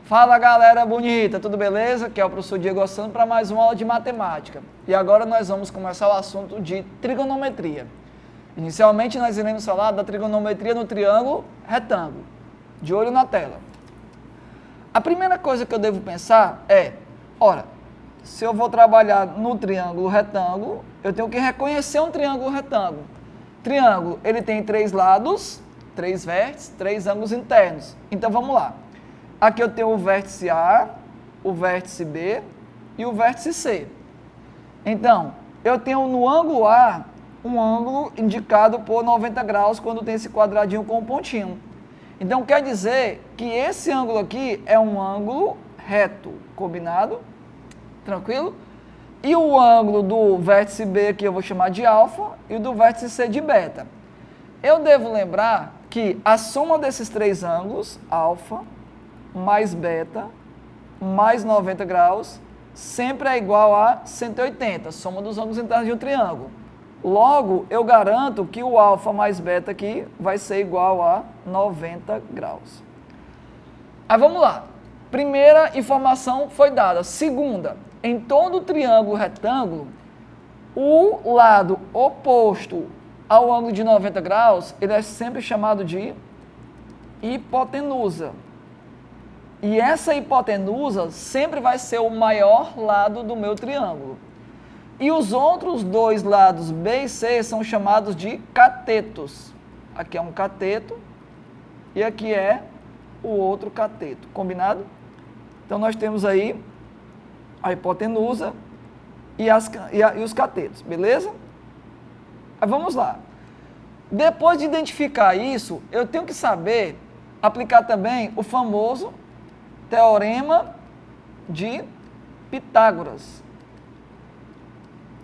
Fala galera bonita, tudo beleza? Aqui é o professor Diego Ossano para mais uma aula de matemática. E agora nós vamos começar o assunto de trigonometria. Inicialmente nós iremos falar da trigonometria no triângulo retângulo. De olho na tela. A primeira coisa que eu devo pensar é, ora, se eu vou trabalhar no triângulo retângulo, eu tenho que reconhecer um triângulo retângulo. Triângulo, ele tem 3 lados, 3 vértices, 3 ângulos internos. Então vamos lá. Aqui eu tenho o vértice A, o vértice B e o vértice C. Então, eu tenho no ângulo A um ângulo indicado por 90 graus quando tem esse quadradinho com um pontinho. Então, quer dizer que esse ângulo aqui é um ângulo reto, combinado? Tranquilo? E o ângulo do vértice B aqui eu vou chamar de alfa e o do vértice C de beta. Eu devo lembrar que a soma desses 3 ângulos, alfa mais beta, mais 90 graus, sempre é igual a 180, soma dos ângulos internos de um triângulo. Logo, eu garanto que o alfa mais beta aqui vai ser igual a 90 graus. Aí vamos lá. Primeira informação foi dada. Segunda, em todo triângulo retângulo, o lado oposto ao ângulo de 90 graus, ele é sempre chamado de hipotenusa. E essa hipotenusa sempre vai ser o maior lado do meu triângulo. E os outros 2 lados B e C são chamados de catetos. Aqui é um cateto e aqui é o outro cateto. Combinado? Então nós temos aí a hipotenusa e os catetos, beleza? Mas vamos lá. Depois de identificar isso, eu tenho que saber aplicar também o famoso Teorema de Pitágoras.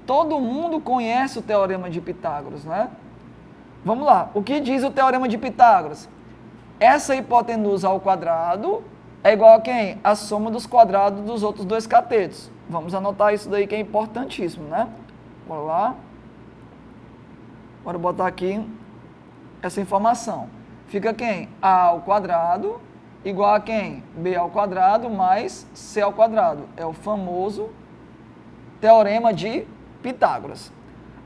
Todo mundo conhece o Teorema de Pitágoras, né? Vamos lá. O que diz o Teorema de Pitágoras? Essa hipotenusa ao quadrado é igual a quem? A soma dos quadrados dos outros 2 catetos. Vamos anotar isso daí que é importantíssimo, né? Bora lá. Bora botar aqui essa informação. Fica quem? A ao quadrado igual a quem? B ao quadrado mais C ao quadrado. É o famoso Teorema de Pitágoras.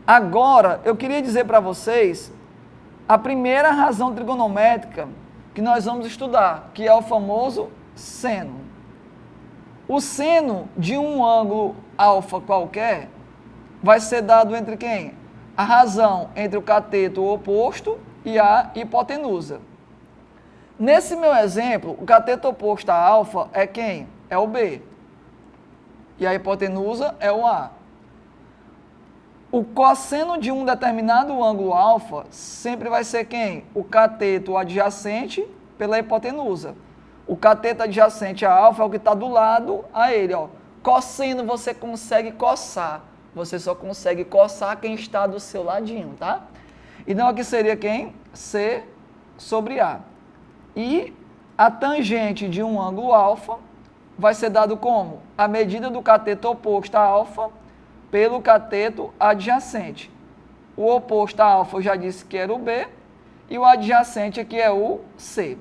Agora, eu queria dizer para vocês a primeira razão trigonométrica que nós vamos estudar, que é o famoso seno. O seno de um ângulo alfa qualquer vai ser dado entre quem? A razão entre o cateto oposto e a hipotenusa. Nesse meu exemplo, o cateto oposto a alfa é quem? É o B. E a hipotenusa é o A. O cosseno de um determinado ângulo alfa sempre vai ser quem? O cateto adjacente pela hipotenusa. O cateto adjacente a alfa é o que está do lado a ele. Ó. Cosseno você consegue coçar. Você só consegue coçar quem está do seu ladinho, tá? Então aqui seria quem? C sobre A. E a tangente de um ângulo alfa vai ser dado como? A medida do cateto oposto a alfa pelo cateto adjacente. O oposto a alfa eu já disse que era o B, e o adjacente aqui é o C.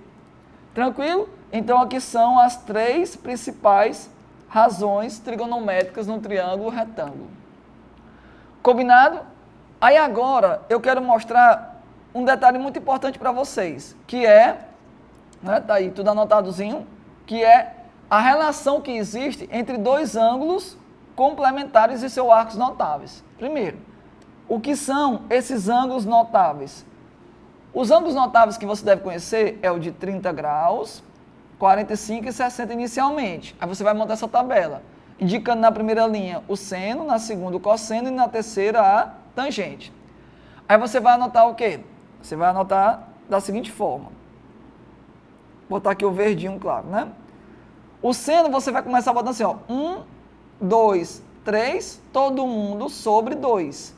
Tranquilo? Então aqui são as 3 principais razões trigonométricas no triângulo retângulo. Combinado? Aí agora eu quero mostrar um detalhe muito importante para vocês, que é, né, tá aí tudo anotadozinho, que é a relação que existe entre 2 ângulos complementares e seus arcos notáveis. Primeiro, o que são esses ângulos notáveis? Os ângulos notáveis que você deve conhecer é o de 30 graus, 45 e 60 inicialmente. Aí você vai montar essa tabela, indicando na primeira linha o seno, na segunda o cosseno e na terceira a tangente. Aí você vai anotar o quê? Você vai anotar da seguinte forma. Vou botar aqui o verdinho claro, né? O seno você vai começar botando assim, ó, 1, 2, 3, todo mundo sobre 2.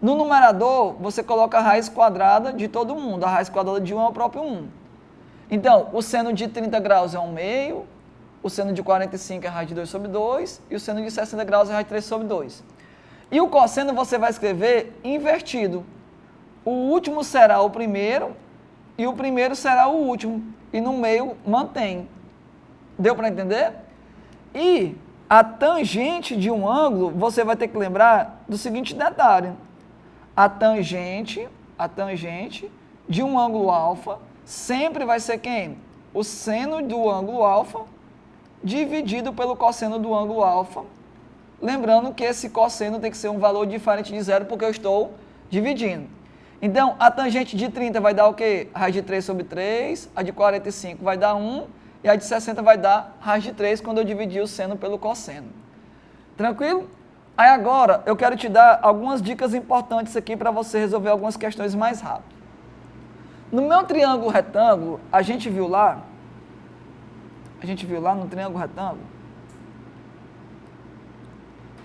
No numerador, você coloca a raiz quadrada de todo mundo. A raiz quadrada de 1 é o próprio 1. Então, o seno de 30 graus é 1/2, o seno de 45 é a raiz de 2 sobre 2, e o seno de 60 graus é a raiz de 3 sobre 2. E o cosseno você vai escrever invertido. O último será o primeiro, e o primeiro será o último. E no meio, mantém. Deu para entender? E a tangente de um ângulo, você vai ter que lembrar do seguinte detalhe. A tangente de um ângulo alfa sempre vai ser quem? O seno do ângulo alfa dividido pelo cosseno do ângulo alfa. Lembrando que esse cosseno tem que ser um valor diferente de zero, porque eu estou dividindo. Então, a tangente de 30 vai dar o quê? Raiz de 3 sobre 3, a de 45 vai dar 1, e a de 60 vai dar raiz de 3 quando eu dividir o seno pelo cosseno. Tranquilo? Aí agora, eu quero te dar algumas dicas importantes aqui para você resolver algumas questões mais rápido. No meu triângulo retângulo, a gente viu lá no triângulo retângulo,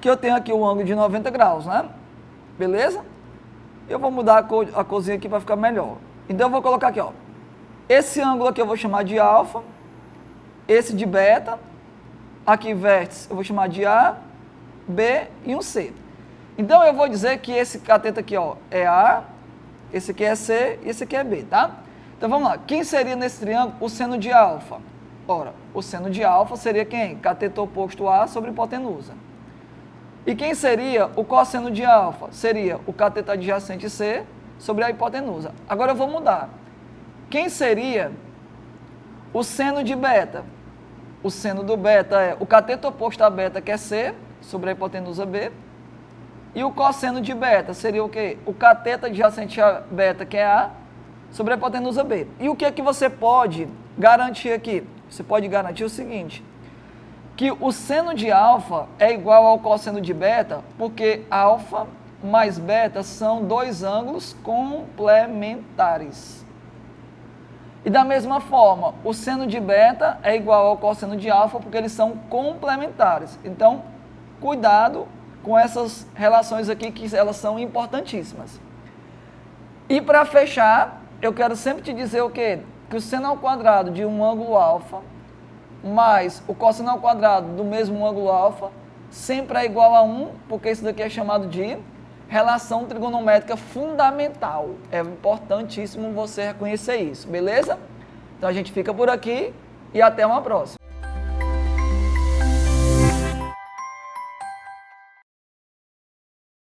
que eu tenho aqui o ângulo de 90 graus, né? Beleza? Eu vou mudar a corzinha aqui para ficar melhor. Então eu vou colocar aqui, ó. Esse ângulo aqui eu vou chamar de alfa, esse de beta, aqui vértice eu vou chamar de A, B e um C. Então eu vou dizer que esse cateto aqui, ó, é A, esse aqui é C e esse aqui é B, tá? Então vamos lá. Quem seria nesse triângulo o seno de alfa? Ora, o seno de alfa seria quem? Cateto oposto A sobre hipotenusa. E quem seria o cosseno de alfa? Seria o cateto adjacente C sobre a hipotenusa. Agora eu vou mudar. Quem seria o seno de beta? O seno do beta é o cateto oposto a beta, que é C, sobre a hipotenusa B. E o cosseno de beta seria o quê? O cateto adjacente a beta, que é A, sobre a hipotenusa B. E o que é que você pode garantir aqui? Você pode garantir o seguinte, que o seno de alfa é igual ao cosseno de beta, porque alfa mais beta são dois ângulos complementares. E da mesma forma, o seno de beta é igual ao cosseno de alfa, porque eles são complementares. Então, cuidado com essas relações aqui, que elas são importantíssimas. E para fechar, eu quero sempre te dizer o quê? Que o seno ao quadrado de um ângulo alfa mais o cosseno ao quadrado do mesmo ângulo alfa sempre é igual a 1, porque isso daqui é chamado de relação trigonométrica fundamental. É importantíssimo você reconhecer isso, beleza? Então a gente fica por aqui e até uma próxima.